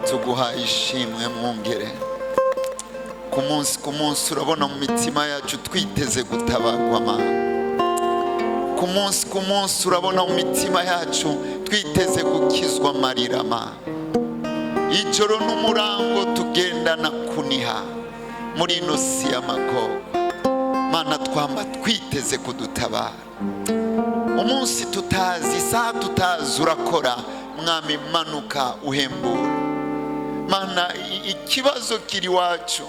tuguha ishimwe mwungere. Ku munsi urabona mu mitima yacu twiteze gutabarwa Mana. Ku munsi urabona mu mitima yacu twiteze gukizwa amarira Mana. Ijoro n'umurango tugendana kuniha muri ino si y'amagogo Mana, twamba twiteze kudutabara. Umunsi tutazi, isaha tutazi urakora Mwami, manuka uhembura Mana. Ikibazo kiri wacu,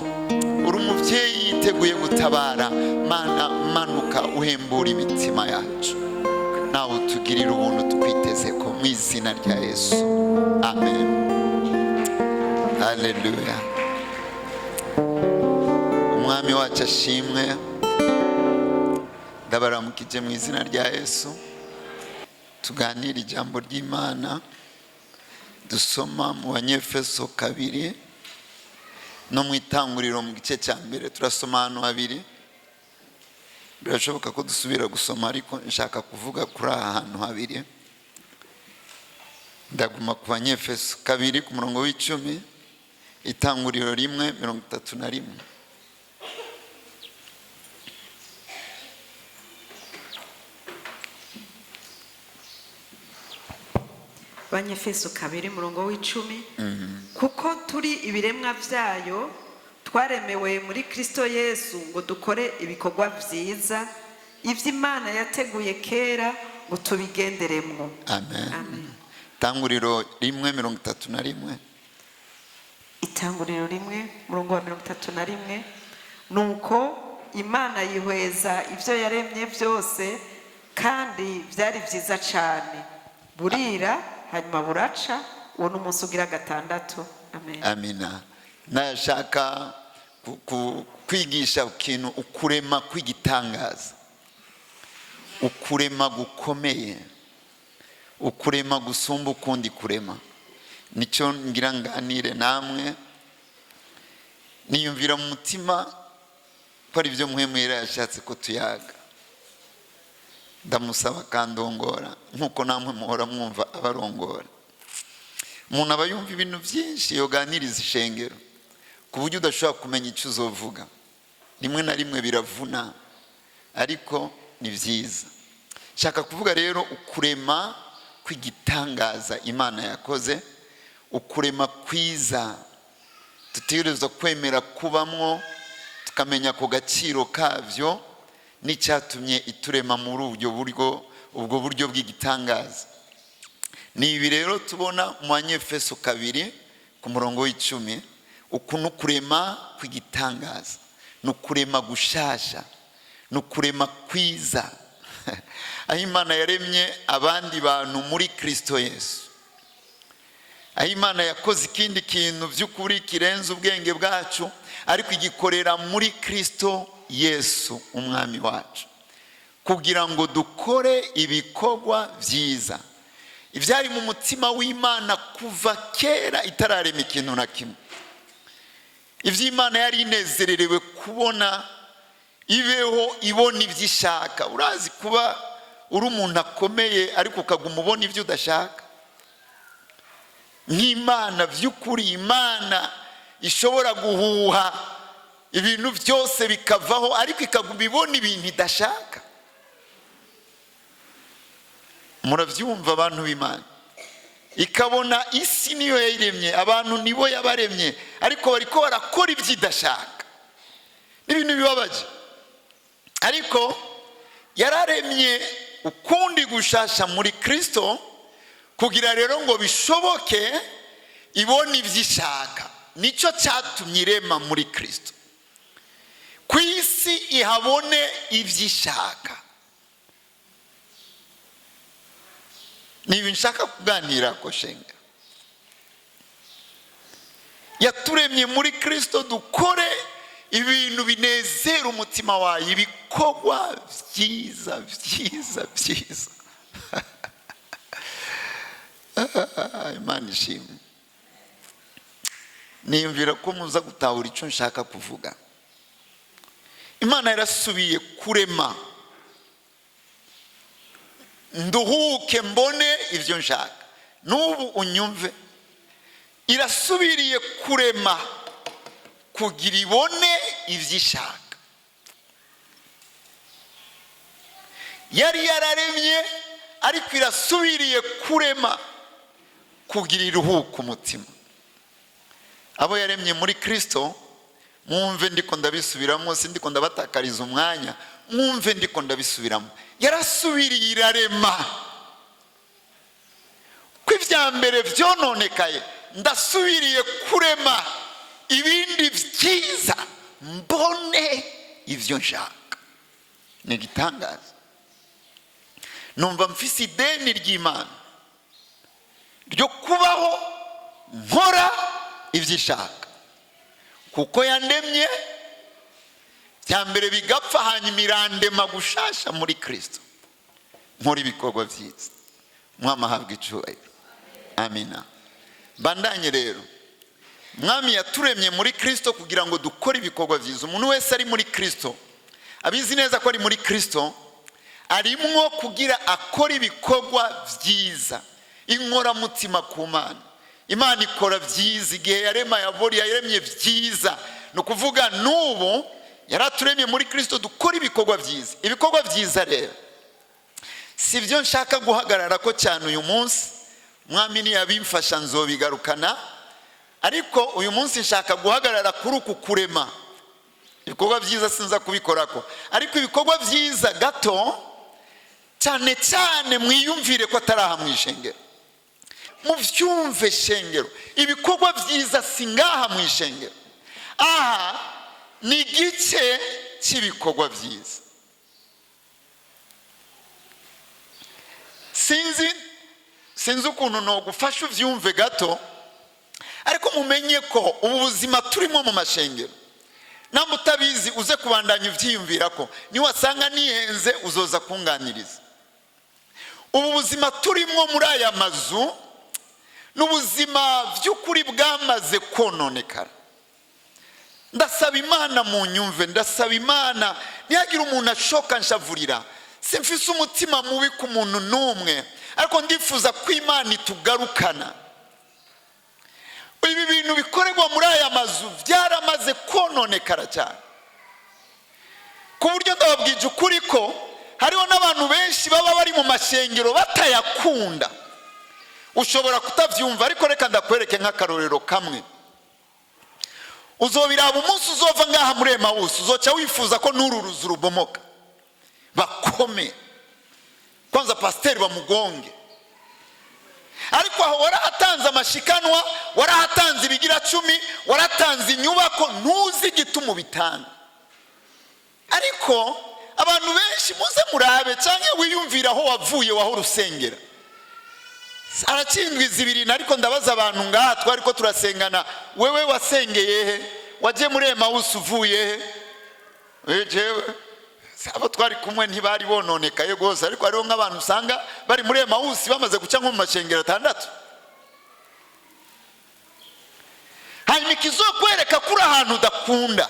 uri umuvyeyi yiteguye gutabara Mana, manuka uhembura imitima yacu. Nawe utugirire ubuntu twiteze ko mu izina rya Yesu, amen. Haleluya. Umwami wacu ashimwe. Ndabaramukije mu izina rya Yesu. Tuganira ijambo ry'Imana dusoma mu Banyefeso 2 no mu Itanguriro mu gice cya mbere. Turasoma hano habiri, birashoboka ko dusubira gusoma ariko nshaka kuvuga kuri aha hantu habiri. Ndaguma ku Banyefeso 2 ku murongo w'10, Itanguriro 1:31. Banyefeso 2 murongo w'10. Kuko turi ibiremwa vyayo, twaremewe muri Kristo Yesu ngo dukore ibikorwa vyiza ivy'Imana yateguye kera ngo tubigenderemwo. Amen. Amen. Itanguriro 1:31. Itanguriro 1 murongo wa 31. Nuko Imana yihweza ivyo yaremye vyose, kandi vyari vyiza cane. Burira hanyuma buraca, uwo n'umunsi ugira gatandatu. Amen. Amina. Nashaka kwigisha ikintu, ukurema kw'igitangaza, ukurema gukomeye, ukurema gusumba ukundi kurema. Nicyo ngira nganire namwe. Niyumvira mu mutima ko ari byo muhemwera yashatse ko tuyaga. Ndamusaba kandongora nkuko namwe muhora mwumva abarongora. Umuntu aba yumva ibintu byinshi yoganiriza ishengero ku buryo udashobora kumenya icyo uzovuga. Rimwe na rimwe biravuna ariko ni byiza. Shaka kuvuga rero ukurema kw'igitangaza Imana yakoze, ukurema kwiza tutegerezwa kwemera kubamwo, tukamenya ku gaciro kavyo n'icyatumye iturema muri ubwo buryo bw'igitangaza. Ni ibi rero tubona mu Banyefeso 2 ku murongo w'10. Ukuntu kurema kw'igitangaza, nukurema gushasha, nukurema kwiza. Aho Imana yaremye abandi bantu muri Kristo Yesu, aho Imana yakoze ikindi kintu by'ukuri kirenze ubwenge bwacu, ariko igikorera muri Kristo Yesu umwami wacu, kugira ngo dukore ibikorwa byiza ibyari mu mutima w'Imana kuva kera itararema ikintu na kimwe. Iby'Imana yari inezererewe kubona ibeho, ibona ibyishaka. Urazi kuba uri umuntu akomeye ariko ukaguma ubona ibyo udashaka? Nk'Imana by'ukuri, Imana ishobora guhuha ibintu byose bikavaho ariko ikaguma ibona ibintu idashaka. Murabyumva abantu b'Imana? Ikabona isi niyo yayiremye, abantu nibo yabaremye, ariko bariko barakora ibyidashaka. N'ibintu bibabaje. Ariko yararemye ukundi gushasha muri Kristo, kugira rero ngo bishoboke ibona ibyishaka. Nico cyatumye irema muri Kristo, ku isi ihabone ibyishaka. Nibi nshaka kuganira ko shenga. Yaturemye muri Kristo dukore ibintu binezera umutima wayo, ibikorwa byiza byiza byiza. Imana ishimwe. Niyumvira ko muza gutahura icyo nshaka kuvuga. Imana yarasubiye kurema, nduhuke mbone ivyo nshaka. N'ubu unyumve, irasubiriye kurema kugira ibone ibyo ishaka. yari yararemye ariko irasubiriye kurema kugira iruhuka umutima. abo yaremye muri Kristo, mwumve ndiko ndabisubiramo, sindiko ndabatakariza umwanya, mwumve ndiko ndabisubiramo. yarasubiriye irarema ko ibya mbere byononekaye, ndasubiriye kurema ibindi byiza, mbone ibyo nshaka. ni igitangaza. numva mfise ideni ry'Imana ryo kubaho nkora ibyo ishaka, kuko yandemye bya mbere bigapfa, hanyuma irandema gushasha muri Kristo, nkora ibikorwa byiza. Mwami ahabwe icyubahiro. Amina. Bandanye rero, Mwami yaturemye muri Kristo kugira ngo dukore ibikorwa byiza. Umuntu wese ari muri Kristo, abizi neza ko ari muri Kristo, arimwo kugira akora ibikorwa byiza, inkoramutima ku Mana. Imana ikora byiza. Igihe yarema yaremye byiza, ni ukuvuga n'ubu yaraturemye muri Kristo dukora ibikorwa byiza. Ibikorwa byiza rero si byo nshaka guhagarara ko cyane uyu munsi. Mwami niyabimfasha nzobigarukana, ariko uyu munsi nshaka guhagarara kuri uku kurema. Ibikorwa byiza sinza kubikorako, ariko ibikorwa byiza gato cyane cyane mwiyumvire ko ataraha mu ishengero. Muvyumve shengero, ibikorwa byiza singaha mu ishengero. Aha ni igice cy'ibikorwa byiza. Sinzi ukuntu no gufasha uvyumve gato, ariko mumenye ko ubu buzima turimo mu mashengero, namba utabizi uze kubandanya uvyiyumvira ko niwasanga nihenze uzoza kunganiriza. Ubu buzima turimo muri aya mazu n'ubuzima by'ukuri bwamaze kononekara. Ndasaba Imana mu nyumve, ndasaba Imana nihagira umuntu ashoka nshavurira. Simfise umutima mubi ku muntu n'umwe, ariko ndifuza ko Imana itugarukana. Ibi bintu bikorerwa muri aya mazu byaramaze kononekara cyane, ku buryo ndababwije ukuri ko hariho n'abantu benshi baba bari mu mashengero batayakunda. Ushobora kutavyumva, ariko reka ndakwereke nk'akarorero kamwe. Uzobiraba umunsi uzova ngaha muri Emawusi, uzoca wifuza ko n'ururuzu rubomoka, bakome kwanza pasiteri bamugonge. Ariko aho warahatanze amashikanwa, warahatanze ibigira 10, waratanze inyubako, ntuzi igituma bitanga. Ariko abantu benshi muze murabe cyangwa wiyumvira aho wavuye waho rusengera. Arakindwi zibiri, ariko ndabaza abantu ngaha twari ko turasengana, wewe wasengeye he? Waje muri Emawusi uvuye he? Jewe abo twari kumwe ntibari bononekaye gose, ariko hariho nk'abantu usanga bari muri Emawusi bamaze guca nko mu mashengero 6. hanyuma ikizokwereka kuri ahantu udakunda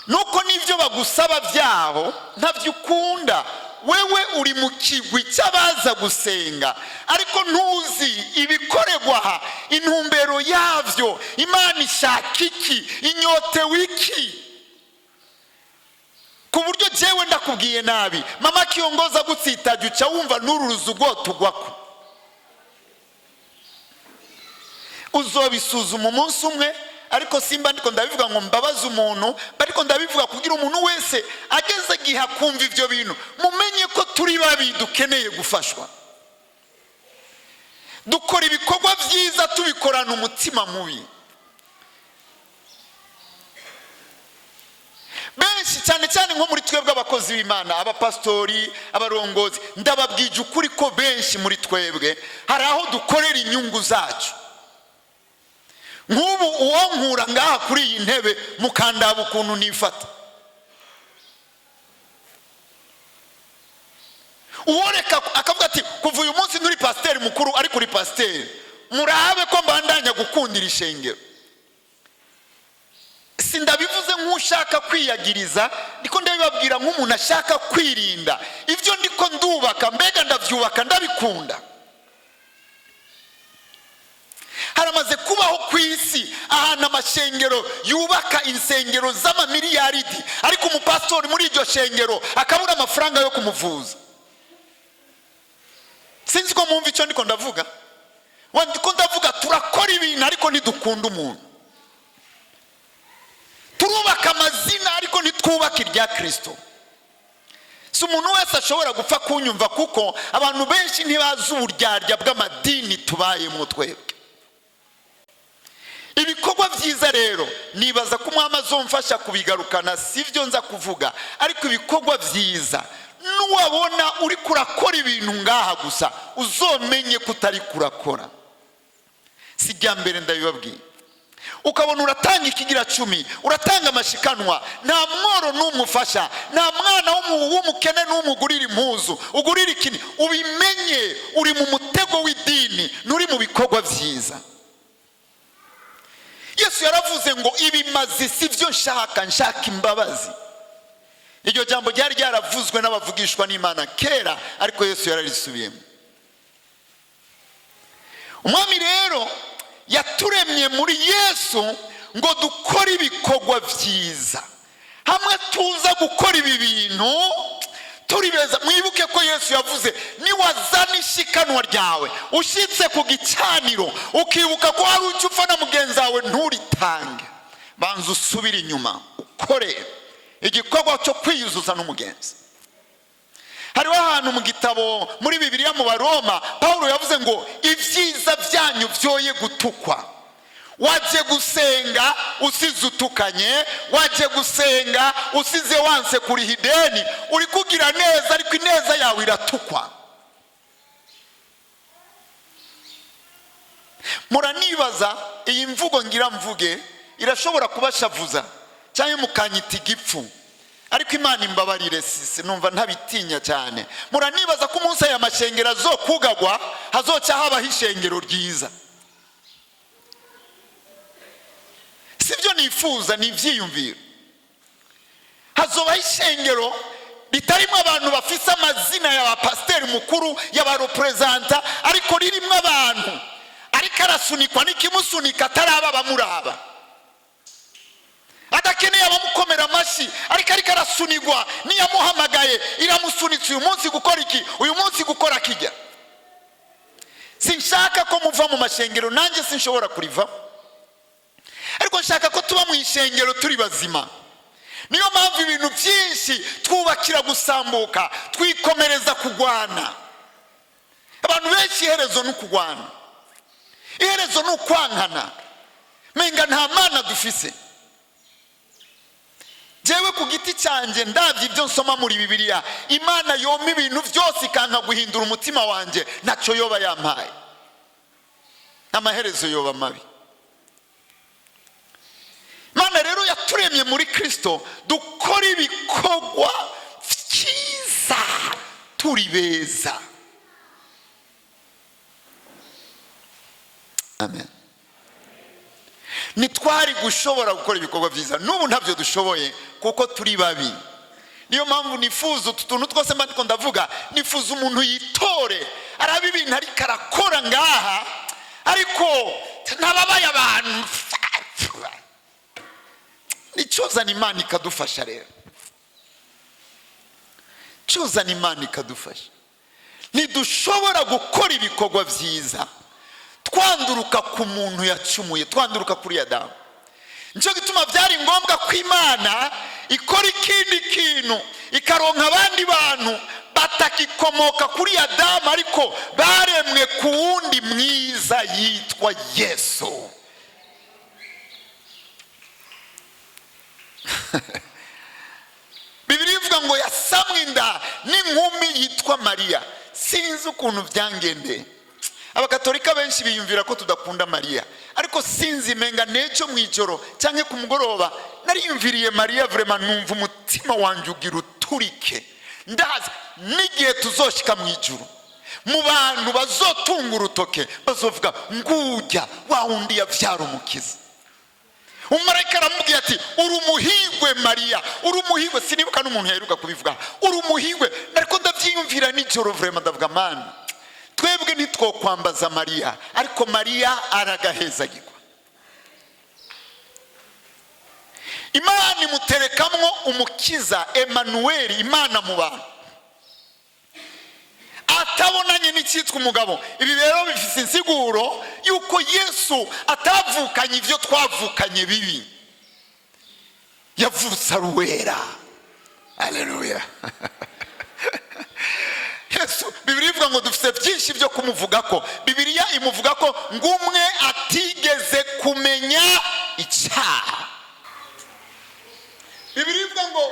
nuko n'ibyo bagusaba byaho ntabyo ukunda. Wewe uri mu kigwi cy'abaza gusenga, ariko ntuzi ibikorerwa aha, intumbero yavyo, Imana ishaka iki, inyote wiki. Ku buryo jewe ndakubwiye nabi, mama kiongoza gutsitaje uca wumva n'ururuzu rwotugwako. Uzobisuzuma umunsi umwe, ariko simba ndiko ndabivuga ngo mbabaza umuntu, ariko ndabivuga kugira umuntu wese ageze giha kumva ivyo bintu, mumenye ko turi babi dukeneye gufashwa. Dukora ibikorwa byiza tubikorana umutima mubi. Benshi cyane cyane nko muri twebwe abakozi b'Imana, abapastori, abarongozi, ndababwije ukuri ko benshi muri twebwe hari aho dukorera inyungu zacu. Nk'ubu uwonkura ngaha kuri iyi ntebe mukandaba ukuntu nifata, uworeka akavuga ati kuva uyu munsi nturi pasiteri mukuru ariko uri pasiteri, murabe ko mbandanya gukundira ishengero. Sindabivuze nk'ushaka kwiyagiriza, ndiko ndabibabwira nk'umuntu ashaka kwirinda. Ibyo ndiko ndubaka, mbega ndavyubaka ndabikunda. Haramaze kubaho amashengero yubaka insengero z'amamiliyaridi, ariko umupastori muri iryo shengero akabura amafaranga yo kumuvuza. Sinzi ko mwumva icyo ndiko ndavuga. Ndiko ndavuga turakora ibintu ariko ntidukunda umuntu. Turubaka amazina ariko ntitwubaka irya Kristo. Si umuntu wese ashobora gupfa kunyumva, kuko abantu benshi ntibazi uburyarya bw'amadini tubayemo twebwe. Ibikorwa byiza rero nibaza ko umwami azomfasha kubigarukana, sivyo nza kuvuga, ariko ibikorwa byiza nuwabona uri kurakora ibintu ngaha gusa uzomenye kutari kurakora. Sijya mbere ndabibabwiye. Ukabona uratanga ikigira 10, uratanga amashikanwa, nta mworo n'umufasha, nta mwana w'umukene n'umugurira impuzu, ugurira ikini, ubimenye uri mu mutego w'idini, nuri mu bikorwa byiza. Yesu yaravuze ngo ibimazi sivyo nshaka imbabazi. Iryo jambo ryari ryaravuzwe n'abavugishwa n'Imana kera, ariko Yesu yararisubiyemo. Umwami rero yaturemye muri Yesu ngo dukore ibikorwa byiza. Hamwe tuza gukora ibi bintu turi beza. Mwibuke ko Yesu yavuze niwazana ishikanwa ryawe ushitse ku gicaniro ukibuka ko hari icyo upfa na mugenzi wawe, nturitange, banza usubire inyuma ukore igikorwa cyo kwiyuzuza n'umugenzi. Hariho ahantu mu gitabo muri Bibiliya mu Baroma Paulo yavuze ngo ibyiza byanyu byoye gutukwa. Waje gusenga usize utukanye, waje gusenga usize wanse kuri hideni, uri kugira neza ariko ineza yawe iratukwa. Muranibaza iyi mvugo ngira mvuge irashobora kubashavuza cyangwa mukanyita igipfu, ariko Imana imbabarire, sisi numva ntabitinya cyane. Muranibaza ko umunsi aya mashengero azokugagwa hazoca habaho ishengero ryiza. Sivyo nifuza, ni ivyiyumviro. Hazobaho ishengero ritarimo abantu bafise amazina y'abapasiteri mukuru, y'abarepresenta, ariko ririmo abantu ariko arasunikwa n'ikimusunika ataraba bamuraba, adakeneye abamukomera amashyi, ariko arasunigwa niyamuhamagaye iramusunitse uyu munsi gukora iki, uyu munsi gukora kijya. Sinshaka ko muva mu mashengero, nanjye sinshobora kuriva, ariko nshaka ko tuba mu ishengero turi bazima. Niyo mpamvu ibintu byinshi twubakira gusambuka, twikomereza kugwana. Abantu benshi iherezo ni ukugwana, iherezo ni ukwankana, menga nta Mana dufise. Jewe ku giti cyanjye ndabye ibyo nsoma muri Bibiliya, Imana yoma ibintu byose ikanka guhindura umutima wanjye, ntacyo yoba yampaye, amaherezo yoba mabi. Imana rero yaturemye muri Kristo dukora ibikorwa byiza turi beza. Amen. Nitwari gushobora gukora ibikorwa byiza, n'ubu ntabyo dushoboye kuko turi babi. Niyo mpamvu nifuza utuntu twose mba ndiko ndavuga, nifuza umuntu yitore arabe ibintu ariko arakora ngaha, ariko ntababaye abantu. Nicozana Imana ikadufasha rero, cozana Imana ikadufasha. Nidushobora gukora ibikorwa byiza twanduruka ku muntu yacumuye, twanduruka kuri Adamu. Nico gituma byari ngombwa ko Imana ikora ikindi kintu, ikaronka abandi bantu batakikomoka kuri Adamu, ariko baremwe ku wundi mwiza yitwa Yesu. Bibiliya ivuga ngo yasamwe inda n'inkumi yitwa Mariya. Sinzi ukuntu byangendeye. Abakatolika benshi biyumvira ko tudakunda Mariya, ariko sinzi menga neco mwijoro cyangwa ku mugoroba nariyumviriye Mariya, vraiment numva umutima wanjye ugira uturike. Ndazi n'igihe tuzoshika mwijuru, mu bantu bazotunga urutoke bazovuga ngujya wa undi yavyara umukiza. Umumarayika aramubwira ati uri umuhigwe Mariya, uri umuhigwe. Sinibuka n'umuntu yaheruka kubivuga, uri umuhigwe. Ariko ndavyiyumvira nijoro, vraiment ndavuga Mana, twebwe nitwo kwambaza Mariya, ariko Mariya aragahezagirwa. imana imuterekamwo umukiza Emmanuel, imana mu bantu, atabonanye n'icyitwa umugabo. Ibi rero bifite insiguro yuko Yesu atavukanye ibyo twavukanye bibi, yavutse ari uwera. Haleluya. Yesu, Bibiliya ivuga ngo dufite byinshi byo kumuvuga ko. Bibiliya imuvuga ko ngumwe atigeze kumenya icyaha. Bibiliya ivuga ngo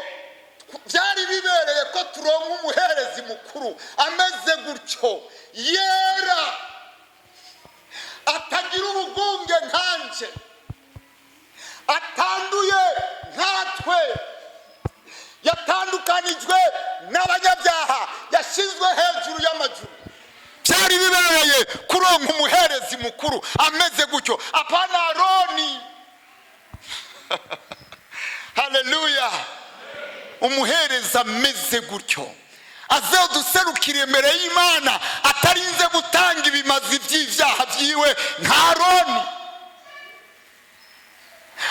byari bibereye ko turonka umuherezi mukuru ameze gutyo, yera, atagira ubugunge nkanje, atanduye nkatwe, yatandukanijwe n'abanyabyaha, yashyizwe hejuru y'amajuru. Byari bibereye kuronka umuherezi mukuru ameze gutyo, apana Aroni. Haleluya. Umuhereza ameze gutyo, azaduserukira imbere y'Imana atarinze gutanga ibimazi by'ibyaha byiwe nka Aroni.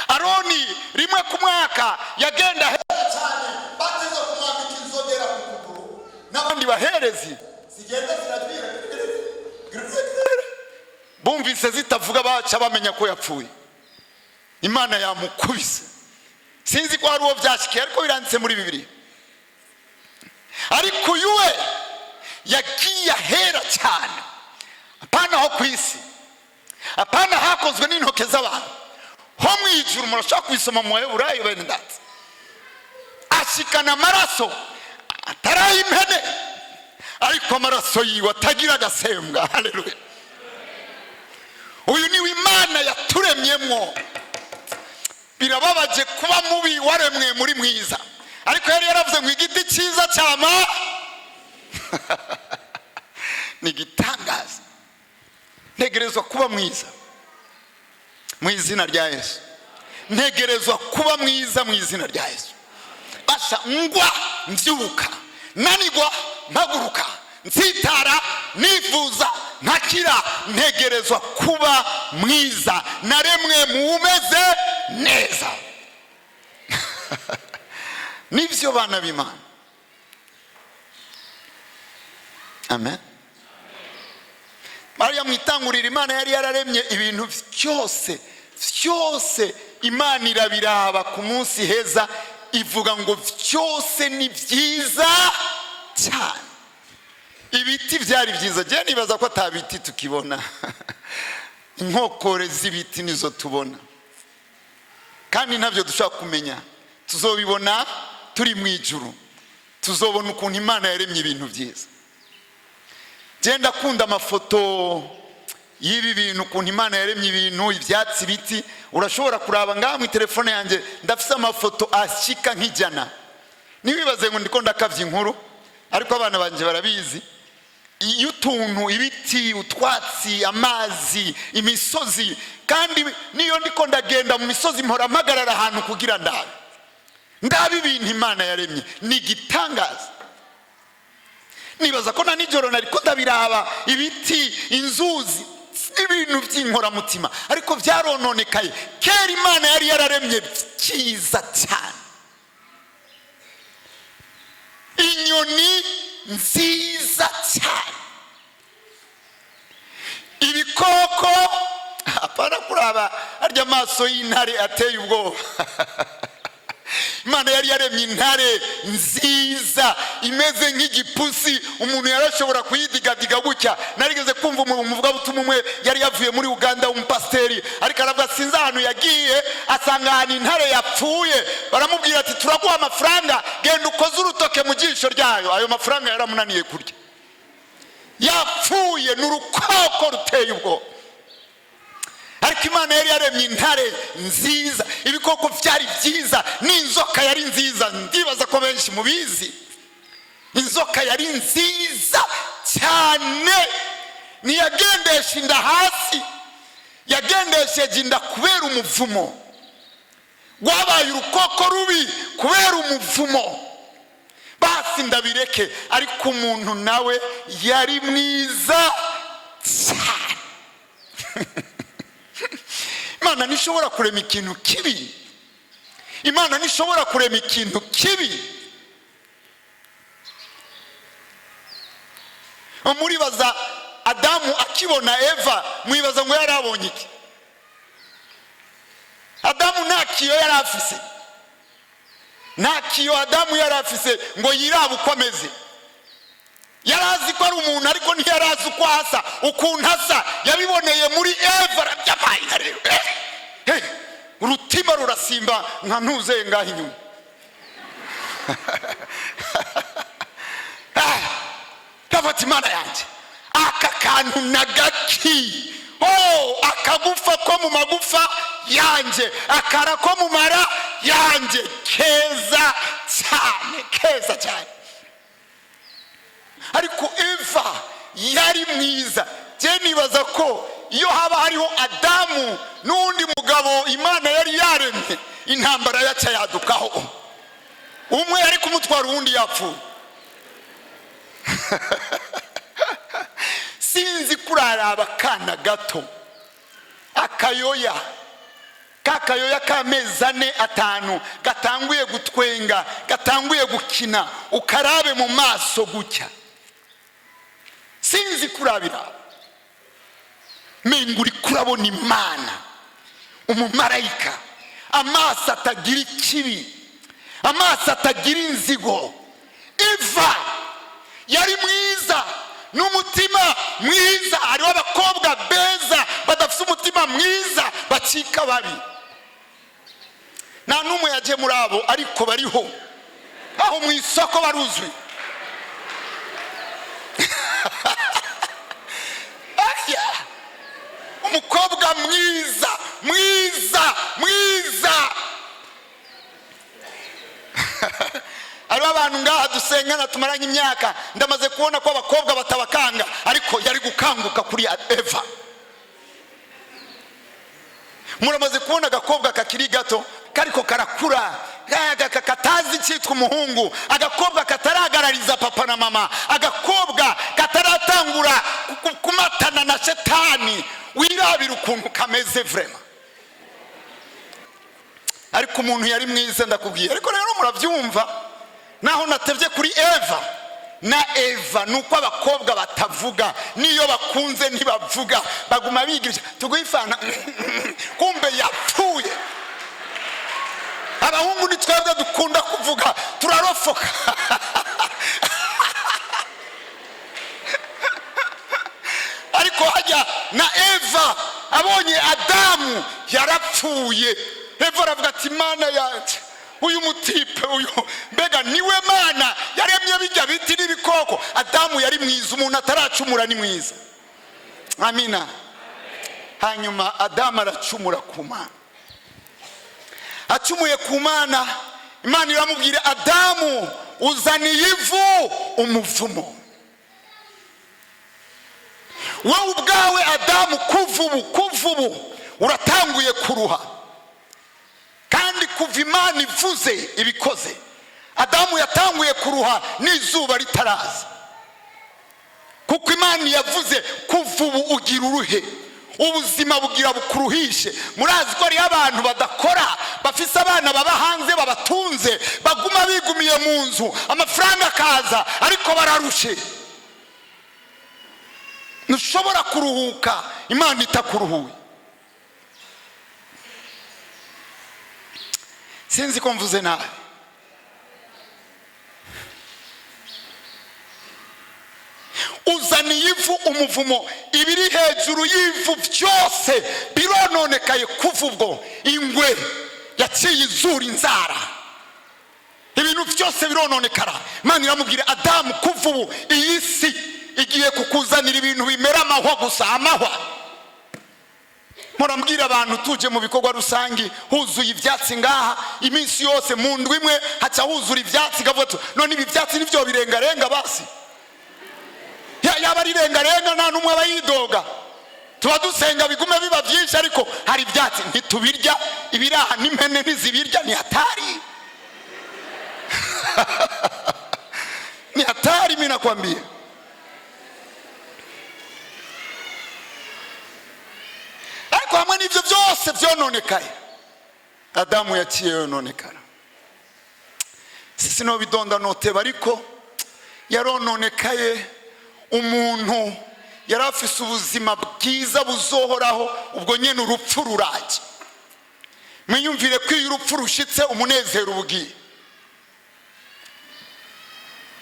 Aroni rimwe ku mwaka yagenda cyane, bateze kumwambika inzogera ku kuguru, n'abandi baherezi zigenda zirabwira bumvise zitavuga baca bamenya ko yapfuye, Imana yamukubise. Sinzi ko hari uwo byashikiye, ariko biranditse muri Bibiliya. Ariko yuwe yagiye ahera cyane, apana ho ku isi, apana hakozwe n'intoke z'abantu, ho mu ijuru. Murashaka kubisoma mu Baheburayo bene data. Ashikana amaraso atari impene, ariko amaraso yiwe atagira agasembwa. Haleluya. Uyu ni Imana yaturemyemwo. Birababaje kuba mubi waremwe muri mwiza, ariko yari yaravuze ngo igiti cyiza cyama ni gitangaza. Ntegerezwa kuba mwiza mu izina rya Yesu. Ntegerezwa kuba mwiza mu izina rya Yesu. Asha ngwa mbyuka, nanigwa mpaguruka, nsitara nifuza ntakira. Ntegerezwa kuba mwiza, naremwe mu umeze neza. Nivyo bana b'Imana. Amen. Mariya mwitangurira, Imana yari yararemye ibintu byose. Imana irabiraba ku munsi heza, ivuga ngo byose ni byiza cyane. Ibiti byari byiza. Je nibaza ko atabiti tukibona. Inkokore z'ibiti nizo tubona, kandi ntabyo dushaka kumenya. Tuzobibona turi mu ijuru, tuzobona ukuntu Imana yaremye ibintu byiza. Je ndakunda amafoto y'ibi bintu, ukuntu Imana yaremye ibintu, ibyatsi, ibiti. Urashobora kuraba ngaha mu telefone yanjye, ndafise amafoto ashika nk'ijana. Nibibaze ngo ndiko ndakavya inkuru, ariko abana banje barabizi. Y'utuntu, ibiti, utwatsi, amazi, imisozi. Kandi niyo ndiko ndagenda mu misozi mpora mpagarara ahantu kugira ndabe ibintu Imana yaremye. Ni gitangaza. Nibaza ko na nijoro nariko ndabiraba, ibiti, inzuzi, ibintu by'inkoramutima, ariko byarononekaye. Kera Imana yari yararemye cyiza cyane. Inyoni nziza cyane, ibikoko, apana kuraba arya amaso y'intare ateye ubwoba. Imana yari yaremye intare nziza imeze nk'igipusi, umuntu yarashobora kuyidigadiga gutya. Narigeze kumva umuvugabutumwa umwe yari yavuye muri Uganda, umupasiteri, ariko aravuga sinzi ahantu yagiye, asanga ahantu intare yapfuye. Baramubwira ati turaguha amafaranga, genda ukoze urutoke mu jisho ryayo. Ayo mafaranga yaramunaniye kurya, yapfuye. N'urukoko ruteye ubwoba. Ariko Imana yari yaremye intare nziza, ibikoko byari byiza, n'inzoka yari nziza. Ndibaza ko benshi mubizi, inzoka yari nziza cyane. Ntiyagendesha inda hasi, yagendesheje inda kubera umuvumo. Wabaye urukoko rubi kubera umuvumo. Basi ndabireke, ariko umuntu nawe yari mwiza cyane. Imana nishobora kurema ikintu kibi, Imana ntishobora kurema ikintu kibi. Muribaza Adamu akibona Eva, mwibaza ngo yari abonye iki? Adamu nta kiyo yari afise, nta kiyo Adamu yari afise ngo yirabe uko ameze. Yari azi ko ari umuntu ariko ntiyari azi uko asa, ukuntu asa yabiboneye muri Eva. Arabyamaye rero urutima rurasimba nka ntuze ngaho inyuma. Kafata Imana yanjye, aka kantu nagaki, akagufa ko mu magufa yanjye, akara ko mu mara yanjye, keza cyane, keza cyane. Ariko Eva yari mwiza. Je nibaza ko iyo haba hariho Adamu n'undi mugabo Imana yari yaremye, intambara yaca yadukaho, umwe yari kumutwara uwundi yapfuye. Sinzi kuraraba kana gato, akayoya, kakayoya k'amezi 4-5 gatanguye gutwenga, gatanguye gukina, ukarabe mu maso gutya. Sinzi kurabira, menguri kurabona Imana, umumarayika, amaso atagira ikibi, amaso atagira inzigo. Eva yari mwiza, n'umutima mwiza. Hariho abakobwa beza badafite umutima mwiza bacika babi. Nta n'umwe yaje muri abo, ariko bariho aho mu isoko baruzwi. Umukobwa mwiza mwiza mwiza. Hariho abantu ngaha dusengana tumaranye imyaka, ndamaze kubona ko abakobwa batabakanga, ariko yari gukanguka kuri Eva. Muramaze kubona agakobwa kakiri gato kariko karakura, katazi cyitwa umuhungu, agakobwa kataragarariza papa na mama, agakobwa kataratangura kumatana na Shetani. Wirabira ukuntu kameze vrema. Ariko umuntu yari mwiza ndakubwiye. Ariko rero murabyumva, naho natevye kuri Eva na Eva, nuko abakobwa batavuga, niyo bakunze ntibavuga, baguma bigisha tugwifana kumbe yapfuye. Abahungu ni twebwe dukunda kuvuga, turarofoka. Ariko hajya na Eva abonye Adamu yarapfuye, Eva aravuga ati Mana yanjye, uyu mutipe uyu mbega niwe Mana yaremye bijya biti n'ibikoko. Adamu yari mwiza, umuntu ataracumura ni mwiza. Amina. Hanyuma Adamu aracumura ku Mana. Acumuye ku Mana, Imana iramubwira Adamu uzaniye ivu umuvumo. Wowe ubwawe Adamu kuvubu uratanguye kuruha, kandi kuva Imana ivuze ibikoze. Adamu yatanguye kuruha n'izuba ritaraza, kuko Imana yavuze kuvubu ugira uruhe, ubuzima bugira bukuruhishe. Murazi ko ari abantu badakora, bafise abana baba hanze babatunze, baguma bigumiye mu nzu, amafaranga akaza ariko bararushe. Ntushobora kuruhuka Imana itakuruhuye. Sinzi ko mvuze nawe. Uzaniye ivu umuvumo, ibiri hejuru y'ivu byose birononekaye. Kuva ubwo ingwe yaciye izura inzara, ibintu byose birononekara. Imana iramubwira Adamu kuva ubu iyi si igiye kukuzanira ibintu bimera amahwa gusa, amahwa. Murambwira abantu tuje mu bikorwa rusangi huzuye ibyatsi ngaha iminsi yose, mu ndwi imwe haca huzura ibyatsi, gavuga none ibi byatsi nivyo birengarenga basi. Yaba ari rengarenga nta numwe abayidoga. Tuba dusenga bigume biba byinshi, ariko hari ibyatsi ntitubirya, ibiraha n'impene ntizibirya. Ni hatari. Ni hatari, mimi nakwambia. Ariko hamwe n'ivyo byose byononekaye, Adamu yaciye yononekara. Sisi no bidonda noteba ariko yarononekaye. Umuntu yarafise ubuzima bwiza buzohoraho, ubwo nyene urupfu ruraje. Mwiyumvire ko iyo urupfu rushitse umunezero ubugiye.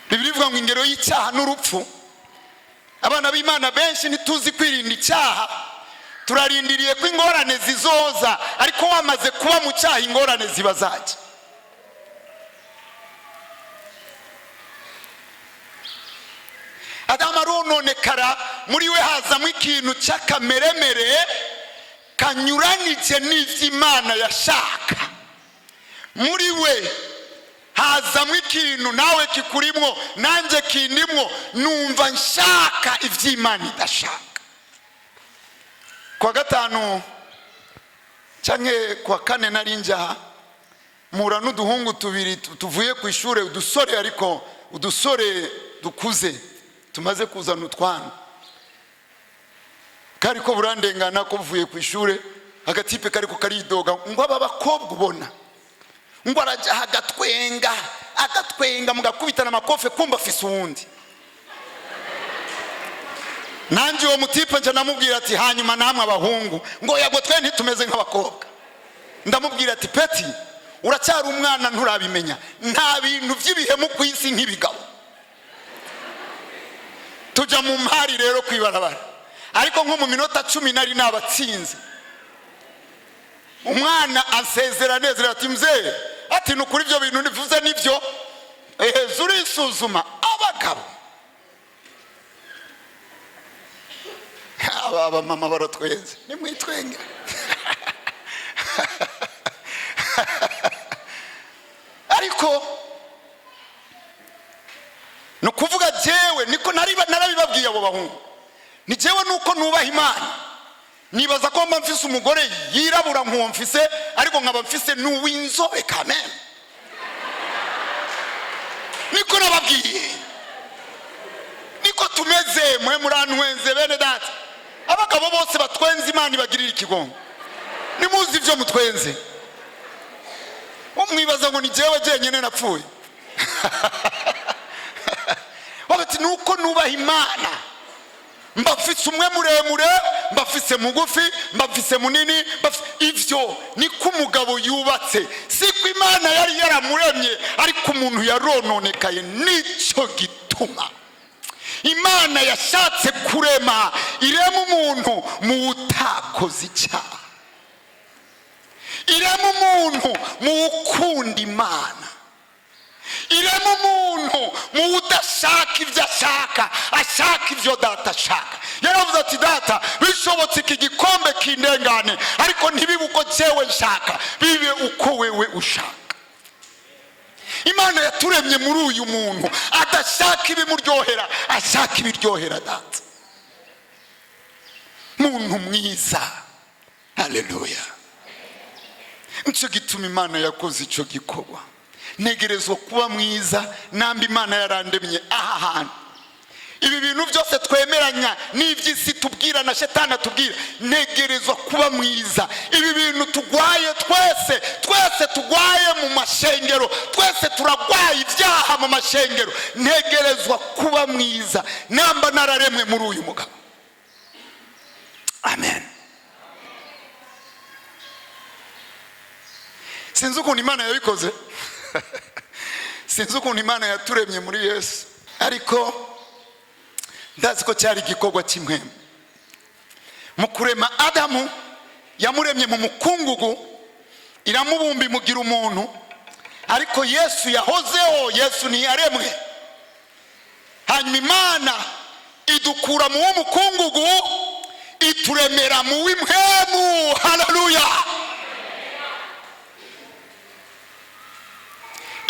Bibiri ivuga ngo ingero y'icyaha n'urupfu. Abana b'Imana benshi ntituzi kwirinda icyaha, turarindiriye ko ingorane zizoza, ariko wamaze kuba mu cyaha ingorane ziba zaje. Adamu arononekara, muri we hazamo ikintu cy'akameremere kanyuranije n'ivy'Imana yashaka. Muri we hazamo ikintu nawe kikurimwo nanjye kindimwo, numva nshaka ivy'Imana idashaka. Kwa gatanu canke kwa kane nari njaha mura n'uduhungu tubiri tuvuye ku ishure, udusore ariko udusore dukuze tumaze kuzana utwana. Kariko burandengana ko buvuye ku ishure, agatipe kariko karidoga ngo aba bakobwa ubona ngo araja agatwenga mugakubitana amakofe kumba afise uwundi. Nanje uwo mutipe nje namubwira ati hanyuma namwe abahungu ngo yago twe ntitumeze nk'abakobwa. Ndamubwira ati peti uracyari umwana nturabimenya, nta bintu by'ibihemu ku isi nk'ibigabo. Tuja mu mpari rero kwibarabara, ariko nko mu minota 10 nari nabatsinze. Umwana ansezera neza ati mzee, ati nukuri ibyo bintu nivuze nivyo, zuri suzuma abagabo. Aba mama baratwenze nimwitwenge. Ariko no kuvuga jewe niko narabibabwiye abo bahungu, ni jewe nuko nubaha Imana. Nibaza ko mba mfise umugore yirabura nk'uwo mfise, ariko nkaba mfise n'uwinzobe kameme. Niko nababwiye, niko tumeze mwe murantwenze bene data. Abagabo bose batwenze Imana ibagirira ikigongo. Nimuzi ivyo mutwenze, umwibaza ngo ni jewe jenyene napfuye. Wabati nuko nubaha Imana, mbafise umwe muremure, mbafise mugufi, mbafise munini, ivyo niko umugabo yubatse. Siko Imana yari yaramuremye, ariko umuntu yarononekaye. Nico gituma Imana yashatse kurema, irema umuntu mu utakoze icyaha, irema umuntu mu ukunda Imana, irema umuntu mu udashaka ibyo ashaka, ashaka ibyo data ashaka. Yaravuze ati data bishobotse iki gikombe kindengane, ariko ntibibe uko jewe nshaka, bibe uko wewe ushaka. Imana yaturemye muri uyu muntu adashaka ibimuryohera, ashaka ibiryohera data. Muntu mwiza, haleluya. Nico gituma Imana yakoze ico gikorwa. Negerezwa kuba mwiza, nambi Imana yarandemye aha hantu. Ibi bintu byose twemeranya n'ivy'isi tubwira na shetani atubwira, negerezwa kuba mwiza. Ibi bintu tugwaye twese tugwaye mu mashengero, twese turagwaye ibyaha mu mashengero. Negerezwa kuba mwiza, namba nararemwe muri uyu mugabo. Amen. Sinzi ukuntu Imana yabikoze. Sinzi ukuntu Imana yaturemye muri Yesu, ariko ndazi ko cyari igikorwa kimwe. Mu kurema Adamu yamuremye mu mukungugu, iramubumba imugira umuntu, ariko Yesu yahozeho. Yesu ntiyaremwe. Hanyuma Imana idukura mu mukungugu ituremera mu w'impwemu. Haleluya.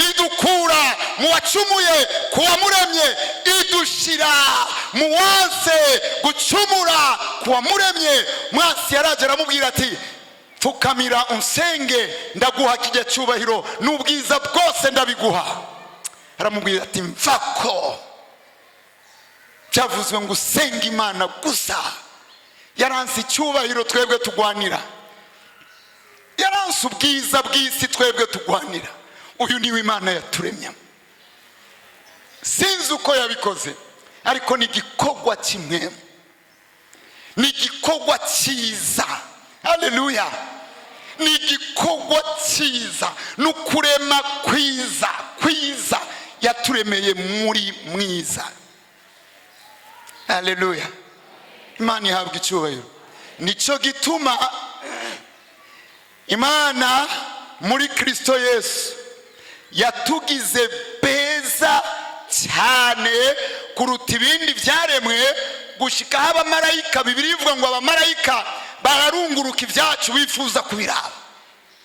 Idukura mu wacumuye kuwamuremye, idushira mu wanse gucumura kuwamuremye. Mwasi yaraje aramubwira ati pfukamira unsenge, ndaguha kijya cyubahiro n'ubwiza bwose ndabiguha. Aramubwira ati mvako, byavuzwe ngo usenge Imana gusa. Yaranse icyubahiro twebwe tugwanira, yaranse si ubwiza bw'isi twebwe tugwanira, uyu niwe Imana yaturemye. Sinzi uko yabikoze, ariko ni igikorwa kimwe, ni igikorwa cyiza. Haleluya! Ni igikorwa cyiza, n'ukurema kwiza yaturemeye muri mwiza. Haleluya! Imana ihabwa icyubahiro. Nicyo gituma Imana muri Kristo Yesu yatugize beza cyane kuruta ibindi byaremwe, gushika aho abamarayika, Bibiliya ivuga ngo abamarayika bararunguruka ibyacu bifuza kubiraba.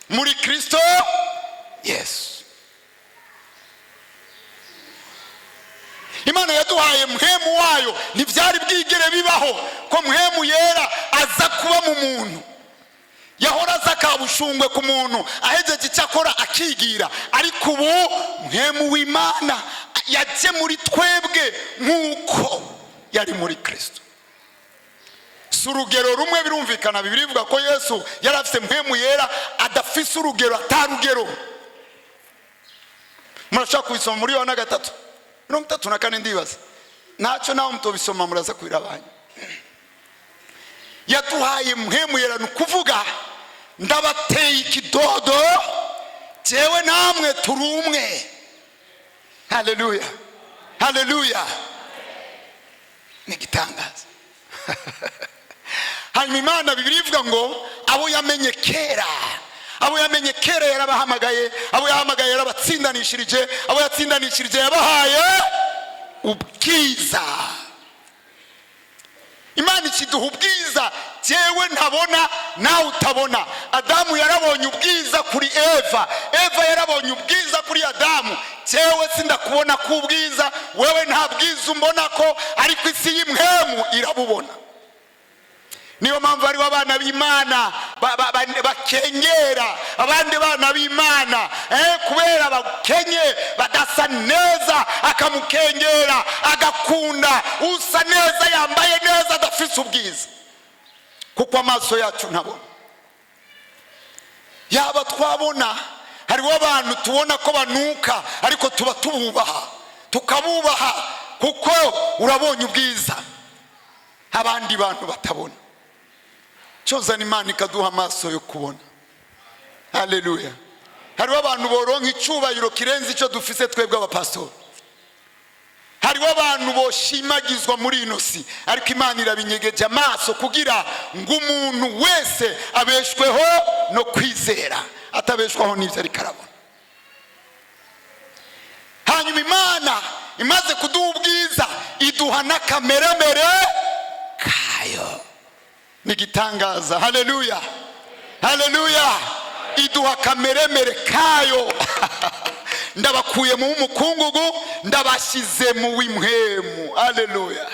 Muri Kristo Yesu Imana yaduhaye mpwemu wayo. Ntibyari bwigere bibaho ko mpwemu yera aza kuba mu muntu. Yahora aza akabushungwe ku muntu, ahejeje icyo akora akigira. Ariko ubu mpwemu w'Imana yaje muri twebwe nk'uko yari muri Kristo. Si urugero rumwe, birumvikana. Bibiliya ivuga ko Yesu yari afite mpwemu yera adafise urugero, atarugero. Murashaka kubisoma muri Yohana 3:34 ndibaza. Ntacyo nawe mutobisoma muraza kubirabanya. Yaduhaye mpwemu yera, nukuvuga ndabateye ikidodo, jewe namwe turi umwe. Haleluya! Haleluya! Ni gitangaza. Hanyuma Imana, Bibiliya ivuga ngo abo yamenye kera yarabahamagaye, abo yahamagaye yarabatsindanishirije, abo yatsindanishirije yabahaye ubwiza. Imana ikiduha ubwiza, jewe ntabona nawe utabona. Adamu yarabonye ubwiza kuri Eva, Eva yarabonye ubwiza kuri Adamu. Jewe sindakubona ku ubwiza, wewe nta bwiza umbona ko, ariko isi y'imhemu irabubona. Niyo mpamvu ari abana b'Imana bakengera abandi bana b'Imana, kubera bakenye badasa neza, akamukengera agakunda usa neza, yambaye neza, adafise ubwiza. Kuko amaso yacu ntabona. Yaba twabona, hariho abantu tubona ko banuka, ariko tuba tukabubaha kuko urabonye ubwiza, abandi bantu batabona. Cyozana Imana ikaduha amaso yo kubona. Haleluya! Hariho abantu boronka icyubahiro kirenze icyo dufise twebwe abapastori. Hariho abantu boshimagizwa muri ino si, ariko Imana irabinyegeje amaso kugira ngo umuntu wese abeshweho no kwizera, atabeshwaho n'ibyo ariko arabona. Hanyuma Imana imaze kuduha ubwiza, iduha n'akameremere kayo. Ni gitangaza. Haleluya! Haleluya! Iduha akameremere kayo. Ndabakuye mu mukungugu, ndabashyize mu w'imhemu. Haleluya!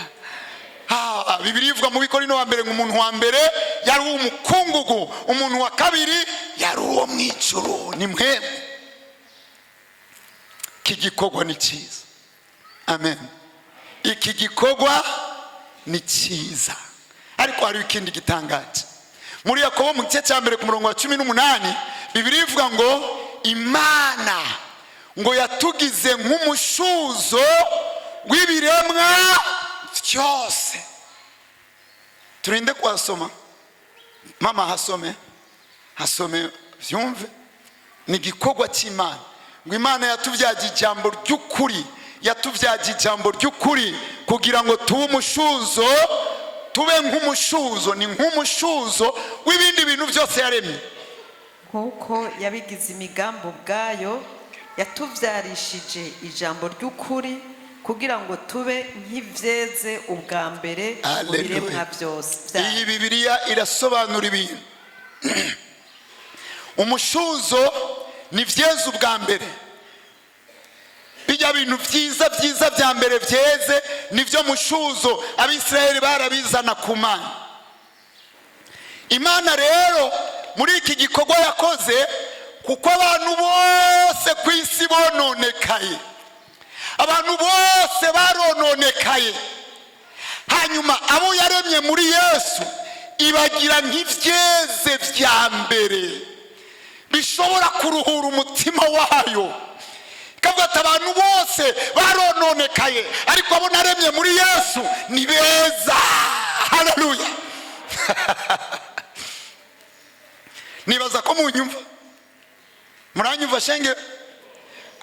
Bibiliya ivuga mu Bikorino wa mbere ngo umuntu wa mbere yari uw'umukungugu, umuntu wa kabiri yari uwo mu ijuru, ni mpemu. Iki gikorwa ni cyiza. Amen. Iki gikorwa ni cyiza. Ariko hari ikindi gitangaje. Muri Yakobo mu gice cya mbere ku murongo wa 18, Bibiliya ivuga ngo Imana ngo yatugize nk'umushuzo w'ibiremwa byose. Turinde kwasoma. Mama hasome byumve. Ni igikorwa cy'Imana. Ngo Imana yatubyaje ijambo ry'ukuri, yatubyaje ijambo ry'ukuri kugira ngo tube umushuzo, tube nk'umushuzo, ni nk'umushuzo w'ibindi bintu byose yaremye. Kuko yabigize imigambi ubwayo, yatubyarishije ijambo ry'ukuri kugira ngo tube nk'ivyeze ubwa mbere mu biremwa byose. Iyi Bibiliya irasobanura ibintu. Umushuzo ni vyeze ubwa mbere. Bijya bintu byiza bya mbere byeze nivyo mushuzo Abisirayeli barabizana ku Mana. Imana rero muri iki gikorwa yakoze, kuko abantu bose ku isi bononekaye, abantu bose barononekaye, hanyuma abo yaremye muri Yesu ibagira nk'ivyeze bya mbere. ishobora kuruhura umutima wayo, ikavuga ati abantu bose barononekaye ariko abo naremye muri Yesu ni beza. Haleluya. Nibaza ko munyumva, muranyumva shenge?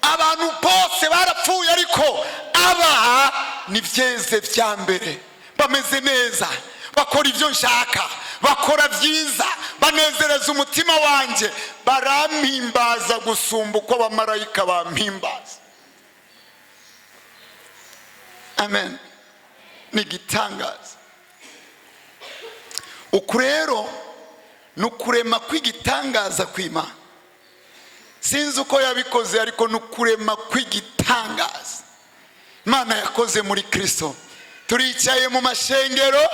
Abantu bose barapfuye ariko aba ni byeze vya mbere, bameze neza, bakora ibyo nshaka, bakora byiza, banezereza umutima wanje, barampimbaza gusumba uko abamarayika bampimbaza. Amen. Ni gitangaza. Uku rero nukurema kw'igitangaza kw'Imana. Sinzi uko yabikoze ariko nukurema kw'igitangaza Imana yakoze muri Kristo. Turicaye mu mashengero,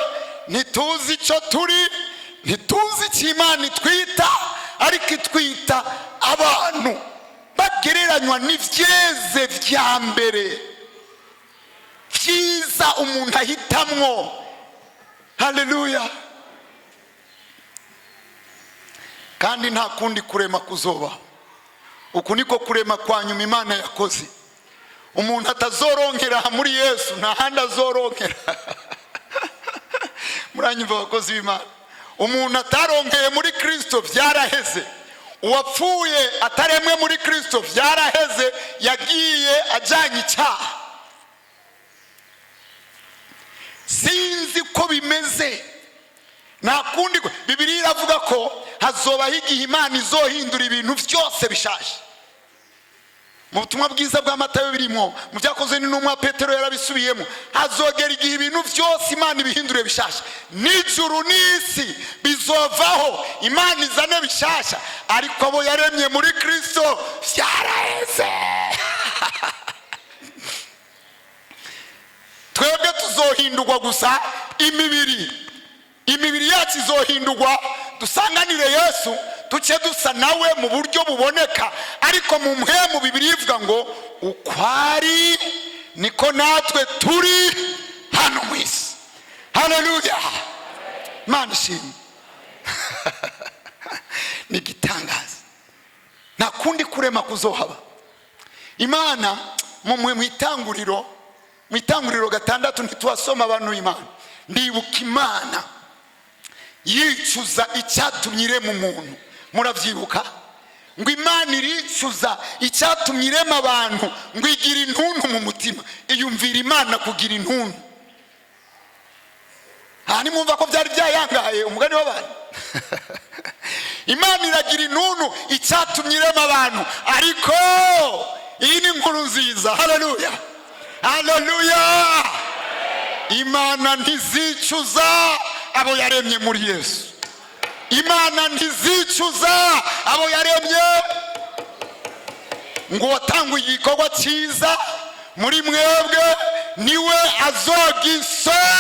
ntituzi ico turi, ntituzi icyo Imana itwita, ariko itwita abantu bagereranywa n'ivyeze vya mbere vyiza umuntu ahitamwo. Haleluya. Kandi nta kundi kurema kuzoba. Uku niko kurema kwa nyuma Imana yakoze. Umuntu atazoronkera muri Yesu nta handi azoronkera. Muranyumva abakozi b'Imana? Umuntu ataronkeye muri Kristo vyaraheze. Uwapfuye ataremwe muri Kristo vyaraheze, yagiye ajanye icyaha. Sinzi ko bimeze. Nta kundi. Bibiliya iravuga ko hazobaho igihe Imana izohindura ibintu byose bishaje. Mu butumwa bwiza bwa Matayo birimo, mu byakozwe n'intumwa Petero yarabisubiyemo, hazogera igihe ibintu byose Imana ibihindure bishasha. N'ijuru n'isi bizovaho, Imana izane bishasha, ariko abo yaremye muri Kristo vyaraheze. Twebwe tuzohindurwa gusa imibiri yacu izohindurwa, dusanganire Yesu, tuce dusa nawe mu buryo buboneka, ariko mu mpemu Bibiliya ivuga ngo ukwari niko natwe turi hano mu isi. Haleluya. Imana ishimwe. Ni gitangaza. Nta kundi kurema kuzohaba. Imana mu itanguriro 6 ntitwasoma abantu Imana. Ndibuka Imana yicuza icyatumye irema umuntu. Muravyibuka? Ngo Imana iricuza icyatumye irema abantu, ngo igira intuntu mu mutima. Iyumvira Imana kugira intuntu. Hani mwumva ko byari byayangaye umugani w'abantu. Imana iragira intuntu icyatumye irema abantu, ariko iyi ni inkuru nziza. Haleluya. Haleluya. Imana ntizicuza abo yaremye muri Yesu. Imana ntizicuza abo yaremye. Ngo watanguye igikorwa cyiza muri mwebwe niwe azogisozera.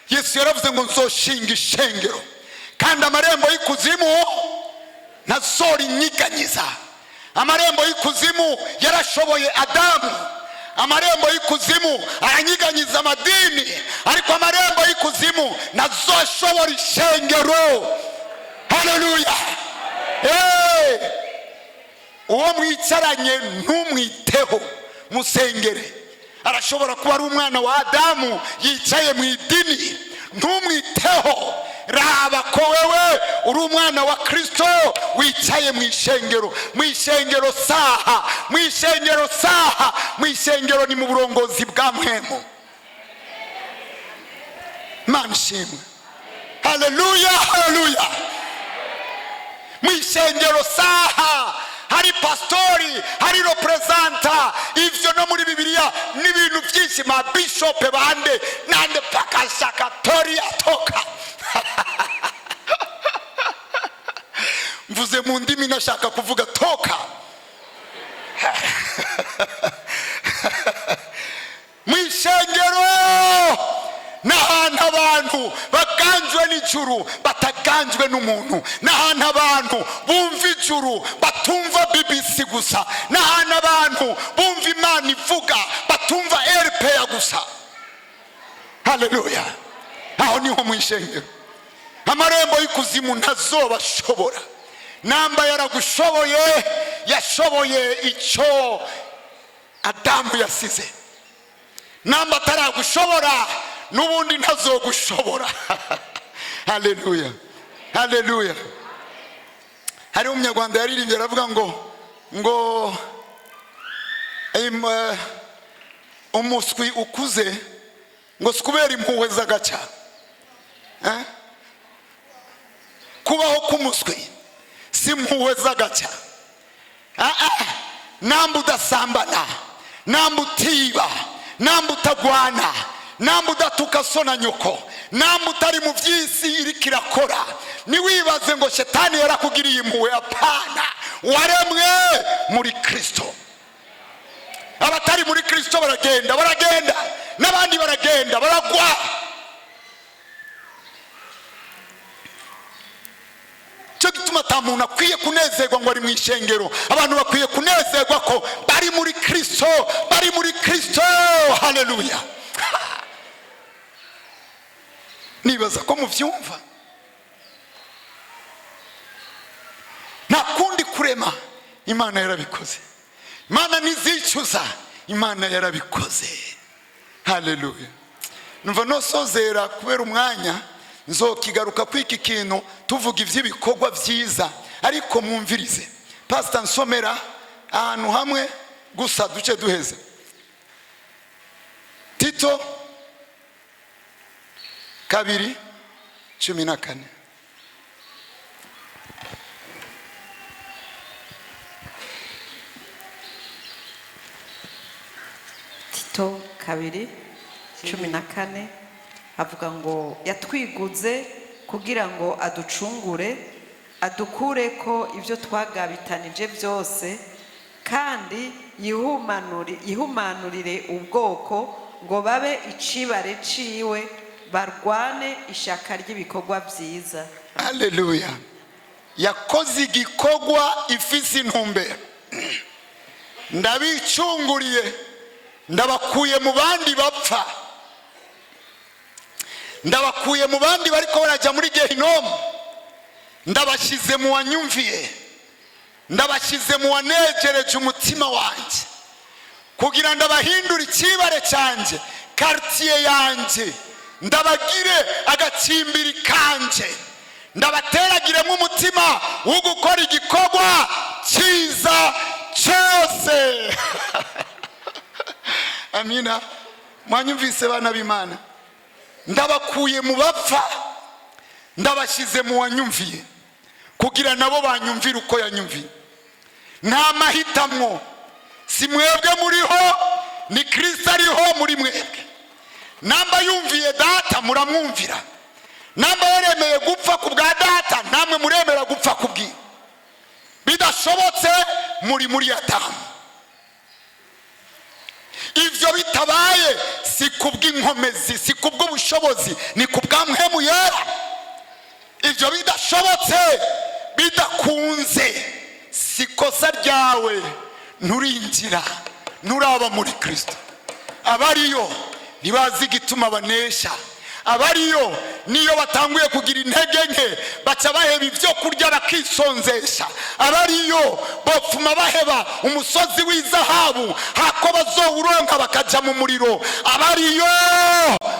Yesu yaravuze ngo nzoshinga ishengero, kandi amarembo y'ikuzimu ntazorinyiganyiza. Amarembo y'ikuzimu yarashoboye Adamu, amarembo y'ikuzimu aranyiganyiza amadini, ariko amarembo y'ikuzimu nazoshobora ishengero. Haleluya. Uwo mwicaranye ntumwiteho, musengere. Arashobora kuba ari umwana wa Adamu yicaye mu idini, ntumwiteho. Raba ko wewe uri umwana wa Kristo wicaye mu ishengero. Mu ishengero saha, mu ishengero saha, mu ishengero ni mu burongozi bwa mpemu. Imana ishimwe. Haleluya. Haleluya. Mu ishengero saha hari pastori, hari representa. Ivyo no muri Bibiliya n'ibintu byinshi, ma bishop bande nande pakashakatori atoka. Mvuze mu ndimi nashaka kuvuga toka. Mu ishengero n'ahantu abantu baganjwe n'ijuru bataganjwe n'umuntu, n'ahantu abantu bumva ijuru batumva BBC gusa, n'ahantu abantu bumva Imana ivuga batumva RPA gusa. haleluya. Aho niho mu ishengero. Amarembo y'ikuzimu ntazobashobora. Namba yaragushoboye, yashoboye icyo Adamu yasize. Namba ataragushobora, n'ubundi ntazogushobora. Haleluya, haleluya. Hari umunyarwanda yaririmbye aravuga ngo umuswi ukuze ngo sikubera impuhwe z'agaca. Kubaho k'umuswi si impuhwe z'agaca. Namba udasambana, namba utiba, namba utagwana, namba udatuka so na nyoko, namba utari mu by'isi iriko irakora, niwibaze ngo shetani yarakugiriye impuhwe. Apana, waremwe muri Kristo. Abatari muri Kristo baragenda, n'abandi baragenda baragwa. Cyo gituma tamuntu akwiye kunezerwa ngo ari mu ishengero. Abantu bakwiye kunezerwa ko bari muri Kristo, bari muri Kristo. Haleluya. Nibaza ko muvyumva. Nta kundi kurema, Imana yarabikoze. Imana nizicuza, Imana yarabikoze. Haleluya. Numva nosozera kubera umwanya, nzokigaruka kwiki kintu tuvuga ivy'ibikorwa byiza, ariko mwumvirize. Pastor nsomera ahantu hamwe gusa duce duheza. Tito 2:14. Tito 2:14 avuga ngo yatwiguze kugira ngo aducungure, adukure ko ibyo twagabitanije byose, kandi yihumanurire ubwoko ngo babe icibare ciwe, barwane ishaka ry'ibikorwa byiza. Haleluya. Yakoze igikorwa ifise intumbero. Ndabicunguriye, ndabakuye mu bandi bapfa, ndabakuye mu bandi bariko barajya muri Gehinomu, ndabashize mu wanyumviye, ndabashize mu wanejereje umutima wanje, kugira ndabahindura ikibare canje, quartier yanje, ndabagire agacimbiri kanje, ndabateragiremo umutima wo gukora igikorwa cyiza cyose. Amina. Mwanyumvise bana b'Imana. Ndabakuye mu bapfa, ndabashize mu wanyumviye, kugira nabo banyumvire uko yanyumviye. Nta mahitamwo, si mwebwe muriho, ni Kristo ariho muri mwebwe. Namba yumviye data muramwumvira, namba yaremeye gupfa ku bwa data namwe muremera gupfa ku bwiwe. Bidashobotse muri Adamu. Ivyo bitabaye si kubw'inkomezi, si kubw'ubushobozi, ni kubwa Mpwemu Yera. Ivyo bidashobotse, bidakunze, si kosa ryawe, nturinjira, nturaba muri Kristo. Abariyo ntibazi igituma banesha. Abariyo niyo batanguye kugira intege nke baca baheba ibyo kurya bakisonzesha. Abariyo bopfuma baheba umusozi w'izahabu hako bazowuronka bakaja mu muriro. Abariyo